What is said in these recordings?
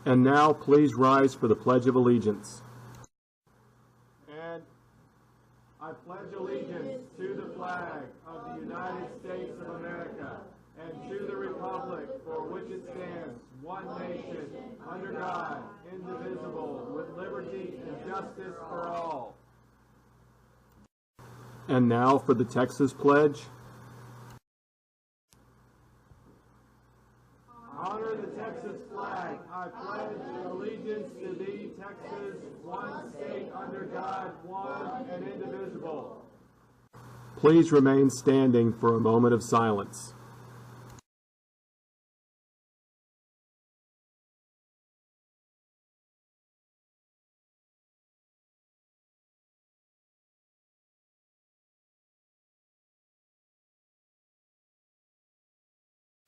And now, please rise for the Pledge of Allegiance. And I pledge allegiance to the flag of the United States of America and to the republic for which it stands, one nation, under God, indivisible, with liberty and justice for all. And now for the Texas Pledge. Honor the Texas flag. I pledge allegiance to thee, Texas, one state under God, one and indivisible. Please remain standing for a moment of silence.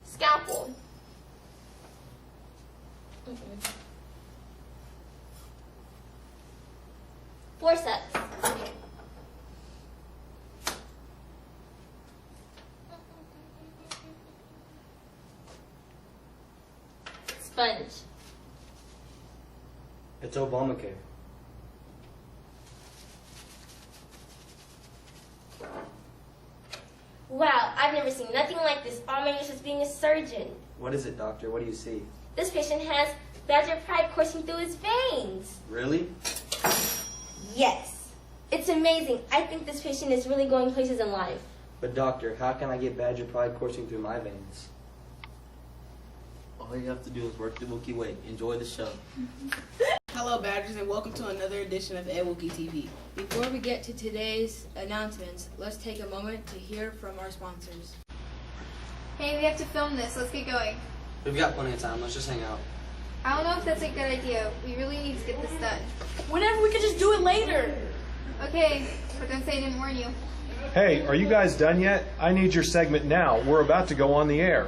Scalpel. Forceps. Sponge. It's Obamacare. Wow, I've never seen nothing like this. All my years as being a surgeon. What is it, doctor? What do you see? This patient has Badger Pride coursing through his veins. Really? Yes. It's amazing. I think this patient is really going places in life. But doctor, how can I get Badger Pride coursing through my veins? All you have to do is work the Wookiee way. Enjoy the show. Hello, Badgers, and welcome to another edition of Ed Wookiee TV. Before we get to today's announcements, let's take a moment to hear from our sponsors. Hey, we have to film this. Let's get going. We've got plenty of time. Let's just hang out. I don't know if that's a good idea. We really need to get this done. Whenever we could just do it later. Okay, but don't say I didn't warn you. Hey, are you guys done yet? I need your segment now. We're about to go on the air.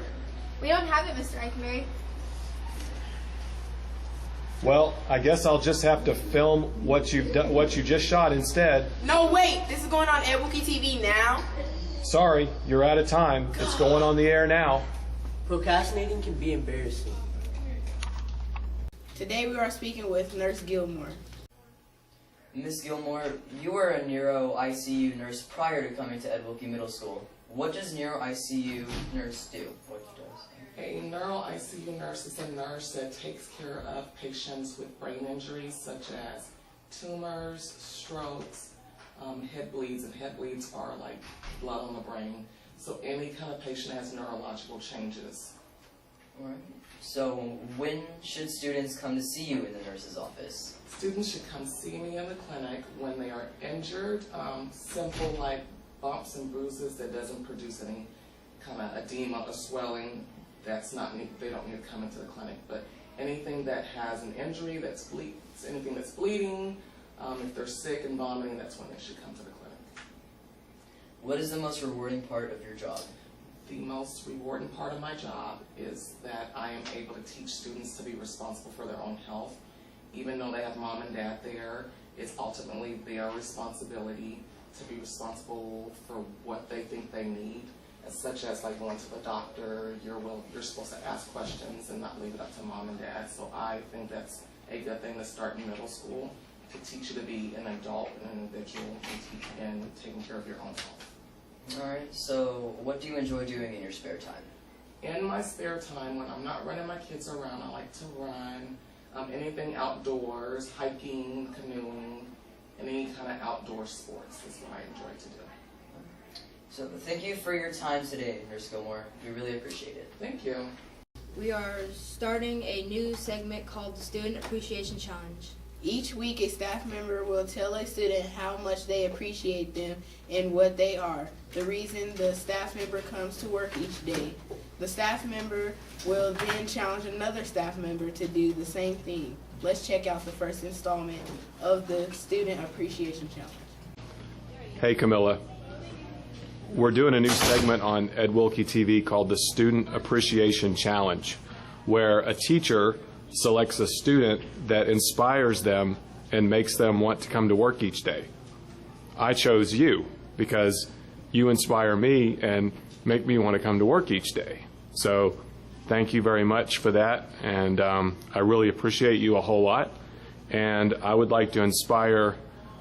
We don't have it, Mr. Eikenberry. Well, I guess I'll just have to film what you just shot instead. No, wait. This is going on Ed Wookiee TV now? Sorry, you're out of time. It's going on the air now. Procrastinating can be embarrassing. Today we are speaking with Nurse Gilmore. Miss Gilmore, you were a neuro ICU nurse prior to coming to Ed Wilkie Middle School. What does neuro ICU nurse do? What does? A neuro ICU nurse is a nurse that takes care of patients with brain injuries such as tumors, strokes, head bleeds, and head bleeds are like blood on the brain. So any kind of patient has neurological changes. All right. So when should students come to see you in the nurse's office? Students should come see me in the clinic when they are injured, simple like bumps and bruises that doesn't produce any kind of edema or swelling. That's not they don't need to come into the clinic. But anything that has an injury, anything that's bleeding, if they're sick and vomiting, that's when they should come to the clinic. What is the most rewarding part of your job? The most rewarding part of my job is that I am able to teach students to be responsible for their own health. Even though they have mom and dad there, it's ultimately their responsibility to be responsible for what they think they need, such as like going to the doctor. You're supposed to ask questions and not leave it up to mom and dad. So I think that's a good thing to start in middle school, to teach you to be an adult and an individual and taking care of your own health. All right, so what do you enjoy doing in your spare time? In my spare time, when I'm not running my kids around, I like to run anything outdoors, hiking, canoeing, any kind of outdoor sports is what I enjoy to do. So thank you for your time today, Nurse Gilmore. We really appreciate it. Thank you. We are starting a new segment called the Student Appreciation Challenge. Each week, a staff member will tell a student how much they appreciate them and what they are, the reason the staff member comes to work each day. The staff member will then challenge another staff member to do the same thing. Let's check out the first installment of the Student Appreciation Challenge. Hey, Camilla. We're doing a new segment on Ed Wilkie TV called the Student Appreciation Challenge, where a teacher selects a student that inspires them and makes them want to come to work each day. I chose you because you inspire me and make me want to come to work each day. So thank you very much for that, and I really appreciate you a whole lot. And I would like to inspire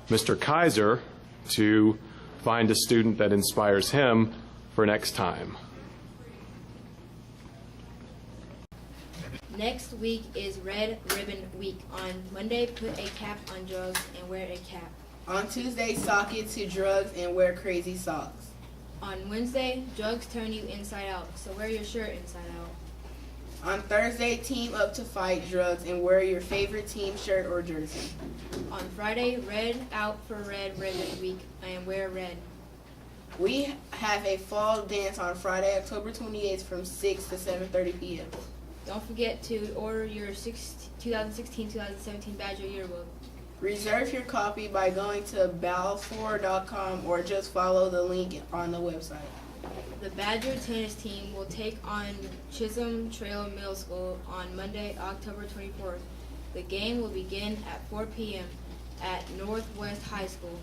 Mr. Kaiser to find a student that inspires him for next time. Next week is Red Ribbon Week. On Monday, put a cap on drugs and wear a cap. On Tuesday, sock it to drugs and wear crazy socks. On Wednesday, drugs turn you inside out, so wear your shirt inside out. On Thursday, team up to fight drugs and wear your favorite team shirt or jersey. On Friday, red out for Red Ribbon Week and wear red. We have a fall dance on Friday, October 28th from 6 to 7:30 p.m. Don't forget to order your 2016-2017 Badger Yearbook. Reserve your copy by going to balfour.com or just follow the link on the website. The Badger tennis team will take on Chisholm Trail Middle School on Monday, October 24th. The game will begin at 4 p.m. at Northwest High School.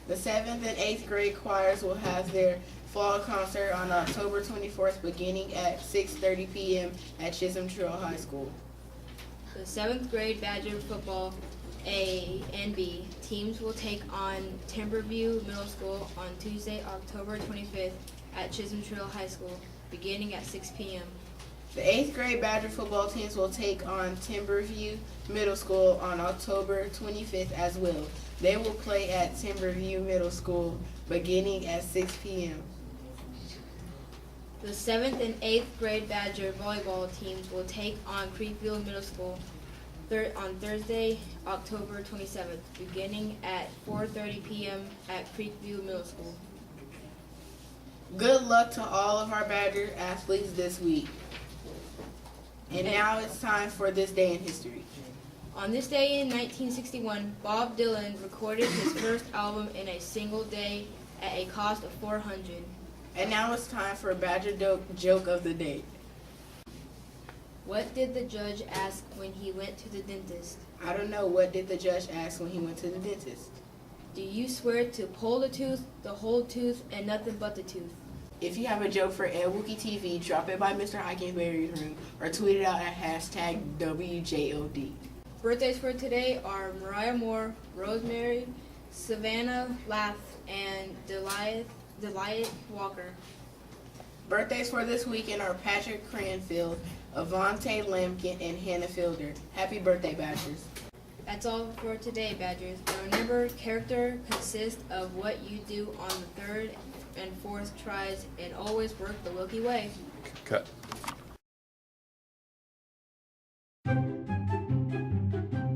The 7th and 8th grade choirs will have their fall concert on October 24th beginning at 6:30 p.m. at Chisholm Trail High School. The 7th grade Badger football A and B teams will take on Timberview Middle School on Tuesday, October 25th at Chisholm Trail High School, beginning at 6 p.m. The 8th grade Badger football teams will take on Timberview Middle School on October 25th as well. They will play at Timberview Middle School beginning at 6 p.m. The 7th and 8th grade Badger volleyball teams will take on Creekville Middle School on Thursday, October 27th, beginning at 4:30 p.m. at Creekview Middle School. Good luck to all of our Badger athletes this week. And now it's time for this day in history. On this day in 1961, Bob Dylan recorded his first album in a single day at a cost of $400. And now it's time for Badger joke of the day. What did the judge ask when he went to the dentist? I don't know. What did the judge ask when he went to the dentist? Do you swear to pull the tooth, the whole tooth, and nothing but the tooth? If you have a joke for Ed Wookie TV, drop it by Mr. Heikenberry's room or tweet it out at hashtag WJOD. Birthdays for today are Mariah Moore, Rosemary, Savannah Lath, and Delia Walker. Birthdays for this weekend are Patrick Cranfield, Avante Lampkin, and Hannah Fielder. Happy birthday, Badgers. That's all for today, Badgers. But remember, character consists of what you do on the third and fourth tries, and always work the Wilkie way. Cut.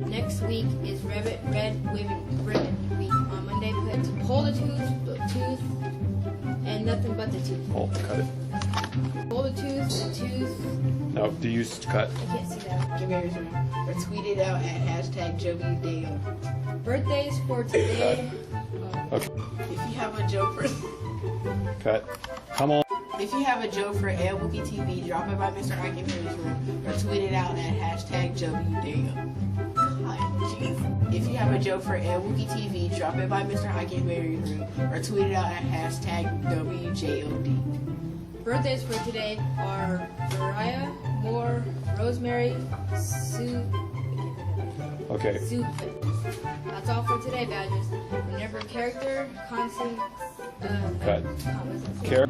Next week is Red Ribbon Week. On Monday, pull the tooth, and nothing but the tooth. Oh, cut it. Pull the tooth. No, do you cut? I can't see that. Heikenberry's room or tweet it out at hashtag WJOD. Birthdays for today. Okay. If you have a joke for Cut. Come on. If you have a joke for Ed Wookie TV, drop it by Mr. Heikenberry's room or tweet it out at hashtag WJOD. If you have a joke for Ed Wookie TV, drop it by Mr. Heikenberry's room or tweet it out at hashtag WJOD. Birthdays for today are Mariah Moore, Rosemary, Sue. Okay. That's all for today, Badgers. Remember, character, constant. Cut. Character.